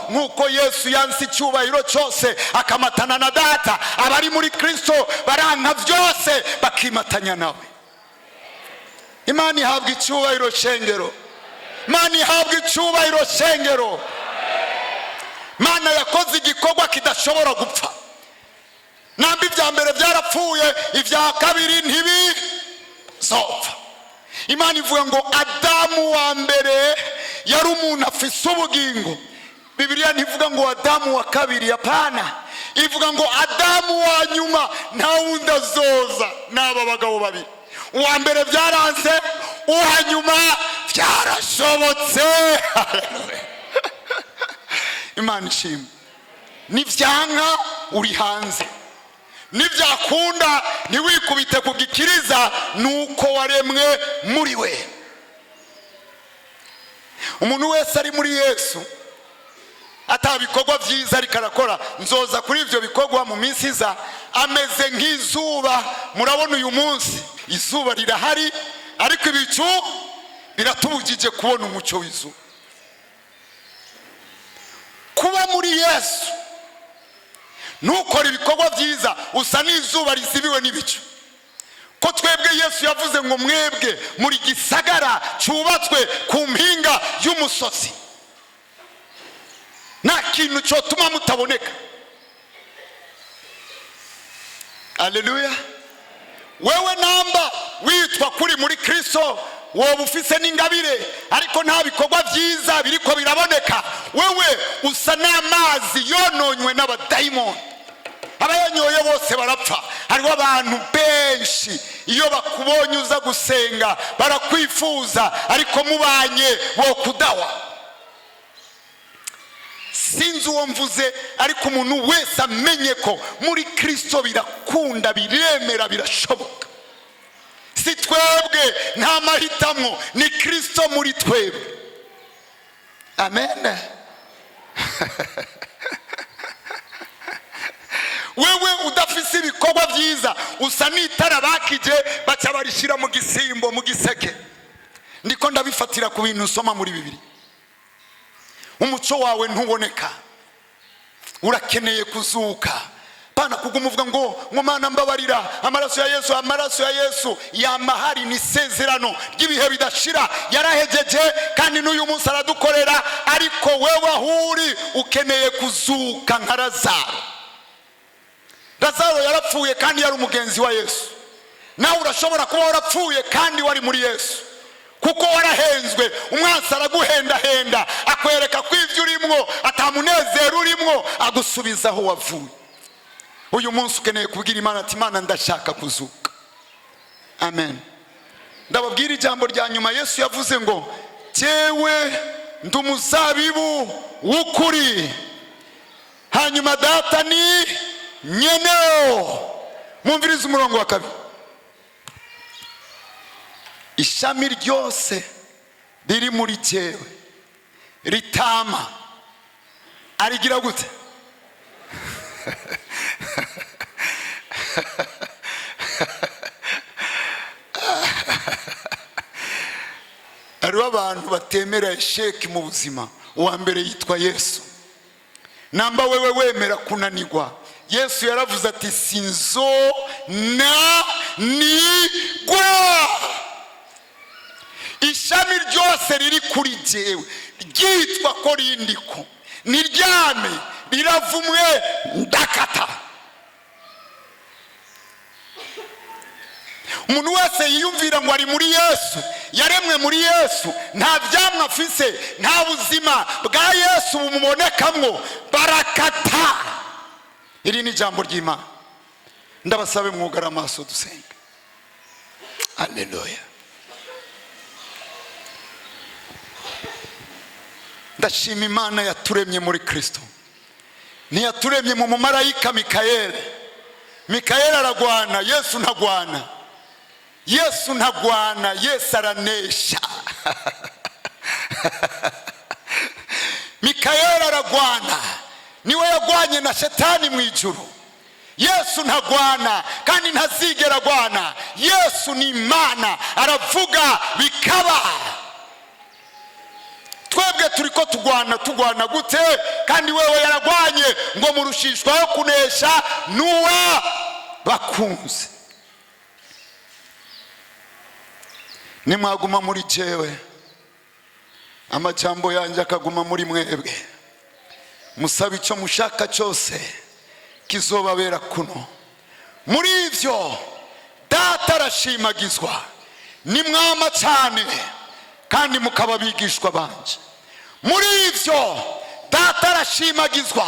nkuko Yesu yansi icyubahiro cyose akamatana na data, abari muri Kristo baranka byose bakimatanya nawe. Imana ihabwa icyubahiro shengero. Imana ihabwa icyubahiro shengero. Mana yakoze igikorwa kidashobora gupfa. Namba ibya mbere byarapfuye, ibya kabiri ntibizopfa. Imana ivuga ngo Adamu wa mbere yari umuntu afise ubugingo. Bibiliya ntivuga ngo Adamu wa kabiri, apana. Ivuga ngo Adamu wa nyuma nta wundi azoza, n'aba bagabo babiri. Uwa mbere byaranze, uwa nyuma byarashobotse. Imana ishimwe. Nivyanka uri hanze, nivyakunda niwikubite kugikiriza, nuko waremwe muri we. Umuntu wese ari muri Yesu atabikorwa byiza ariko arakora. Nzoza kuri ibyo bikorwa mu minsi iza. Ameze nk'izuba. Murabona uyu munsi izuba rirahari ariko ibicu biratubujije kubona umucyo w'izuba. Kuba muri Yesu nukora ibikorwa byiza usa n'izuba rizibiwe n'ibicu. Ko twebwe Yesu yavuze ngo mwebwe muri gisagara cyubatswe ku mpinga y'umusozi, nta kintu cyotuma mutaboneka. Haleluya. Wewe namba witwa kuri muri Kristo, wowe ufise n'ingabire ariko nta bikorwa byiza biriko biraboneka, wewe usa n'amazi yononywe n'abadayimoni. Abayanyoye bose barapfa. Hariho abantu benshi iyo bakubonye uza gusenga barakwifuza ariko mubanye bo kudawa. Sinzi uwo mvuze ariko umuntu wese amenye ko muri Kristo birakunda, biremera, birashoboka. Si twebwe nta mahitamo, ni Kristo muri twebwe. Amen. Wewe udafise ibikorwa byiza usa n'itara bakije baca barishira mu gisimbo, mu giseke. Ndiko ndabifatira ku bintu usoma muri Bibiliya. Umuco wawe ntuboneka, urakeneye kuzuka. Pana kugumuvuga ngo Mana mbabarira, amaraso ya Yesu yamahari, ni sezerano ry'ibihe bidashira, yarahejeje kandi n'uyu munsi aradukorera. Ariko wewe ahuri ukeneye kuzuka nka Lazaro. Lazaro yarapfuye kandi yari umugenzi wa Yesu. Nawe urashobora kuba warapfuye kandi wari muri Yesu, kuko warahenzwe. Umwansi araguhendahenda akwereka ko ivyo urimwo atamunezero urimwo, agusubiza aho wavuye. Uyu munsi ukeneye kubwira Imana ati Imana ndashaka kuzuka. Amen. Ndababwira ijambo rya nyuma. Yesu yavuze ngo jewe ndumuzabibu w'ukuri, hanyuma data ni nyeneo. Mumvirize umurongo wa 2. Ishami ryose riri muri jewe ritama arigira gute? Hariho abantu batemera esheki mu buzima. Uwa mbere yitwa Yesu. Namba wewe wemera kunanigwa, Yesu yaravuze ati sinzo na nigwa. Ishami ryose riri kuri jewe ryitwa ko rindiko, niryame riravumwe ndakata. Umuntu wese yiyumvira ngo ari muri Yesu, yaremwe muri Yesu, nta vyamwa afise, nta buzima bwa Yesu bumubonekamwo, barakata. Iri ni jambo ry'Imana. Ndabasabe mwugara amaso dusenga. Haleluya. Ndashima Imana yaturemye muri Kristo. Ntiyaturemye mu mumarayika Mikayeli. Mikayeli aragwana, Yesu ntagwana. Yesu ntagwana, Yesu aranesha. Mikayeli aragwana, niwe yagwanye na Shetani mu ijuru. Yesu ntagwana kandi ntazigera agwana. Yesu ni Imana, aravuga bikaba. Twebwe turiko tugwana gute? Kandi wewe yaragwanye ngo murushishwaho kunesha nuwa bakunze. Nimwaguma muri jewe, amajambo yanjye akaguma muri mwebwe, musaba icyo mushaka cyose kizobabera kuno. Muri ivyo data arashimagizwa, nimwama cyane kandi mukaba bigishwa banje. Muri ivyo data arashimagizwa,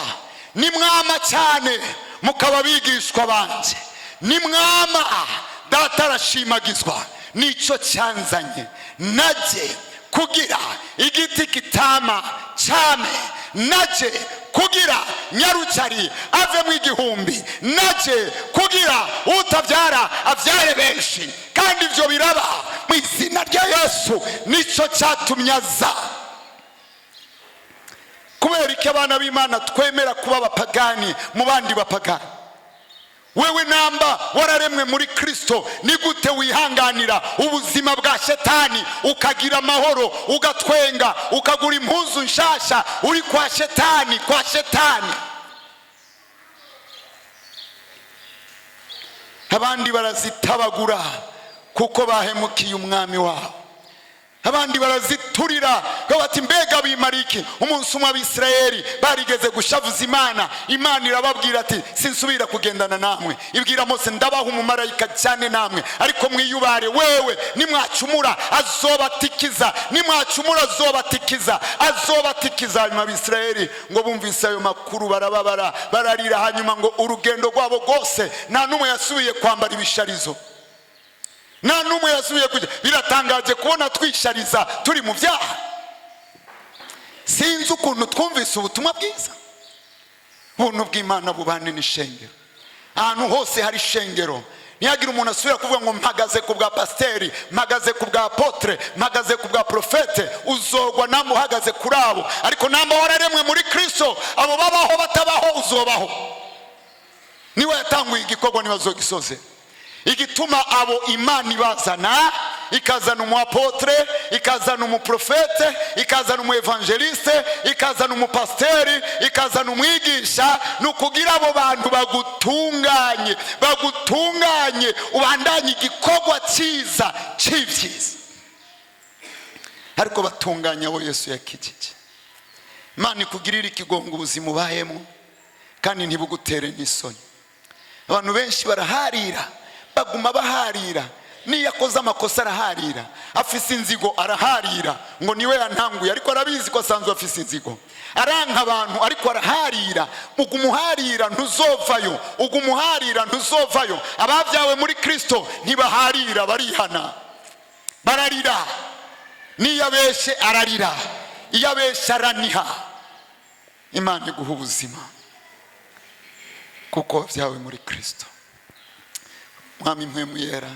nimwama cyane mukaba bigishwa banje. Nimwama data arashimagizwa, nico cyanzanye naje kugira igiti kitama cyane, naje kugira nyarucari ave mu igihumbi, naje kugira utabyara abyare benshi. Kandi ibyo biraba mu izina rya Yesu, nico cyatumye aza. Ku kubera iki abana b'Imana twemera kuba abapagani mu bandi bapagani? Wewe namba wararemwe muri Kristo, ni gute wihanganira ubuzima bwa shetani ukagira amahoro, ugatwenga, ukagura impuzu nshasha uri kwa shetani? Abandi barazitabagura kuko bahemukiye umwami wabo. Abandi baraziturira bati mbega bimariki. Umunsi umwe Abisirayeli barigeze gushavuza Imana. Imana irababwira ati sinsubira kugendana namwe. Ibwira Mose ndabaha umumarayika cyane namwe, ariko mwiyubare. Wewe nimwacumura azobatikiza, nimwacumura azobatikiza. Hanyuma Abisirayeli ngo bumvise ayo makuru barababara, bararira. Hanyuma ngo urugendo rwabo rwose nta numwe yasubiye kwambara ibisharizo, nta numwe yasubiye kujya. Biratangaje kubona twishariza turi mu byaha. Sinzi ukuntu twumvise ubutumwa bwiza. Ubuntu bw'Imana bubane n'ishengero. Ahantu hose hari ishengero, ntiyagira umuntu asubira kuvuga ngo mpagaze ku bwa pasiteri, mpagaze ku bwa apotre, mpagaze ku bwa profete. Uzogwa namwe uhagaze kuri abo, ariko namba wararemwe muri Kristo, abo babaho batabaho uzobaho. Niwe yatanguye igikorwa, niwe azogisoze. Igituma abo Imana ibazana, ikazana umuapotre, ikazana umuprofete, ikazana umuevangeliste, ikazana umupasteri, ikazana umwigisha, nukugira abo bantu bagutunganye ubandanye igikorwa cyiza cy'ibyiza. Ariko batunganya abo Yesu yakijije. Imana ikugirira ikigongo ubuzima ubayemo kandi ntibugutere n'isoni. Abantu benshi baraharira, baguma baharira. Niyo yakoze amakosa araharira, afise inzigo araharira ngo niwe yantanguye, ariko arabizi ko asanzwe afise inzigo. Aranka abantu ariko araharira. Ugumuharira ntuzovayo. Ababyawe muri Kristo ntibaharira, barihana, bararira. Niyo abeshe ararira, iyo abeshe araniha. Imana iguha ubuzima kuko wabyawe muri Kristo. Mwami mpwemu yera.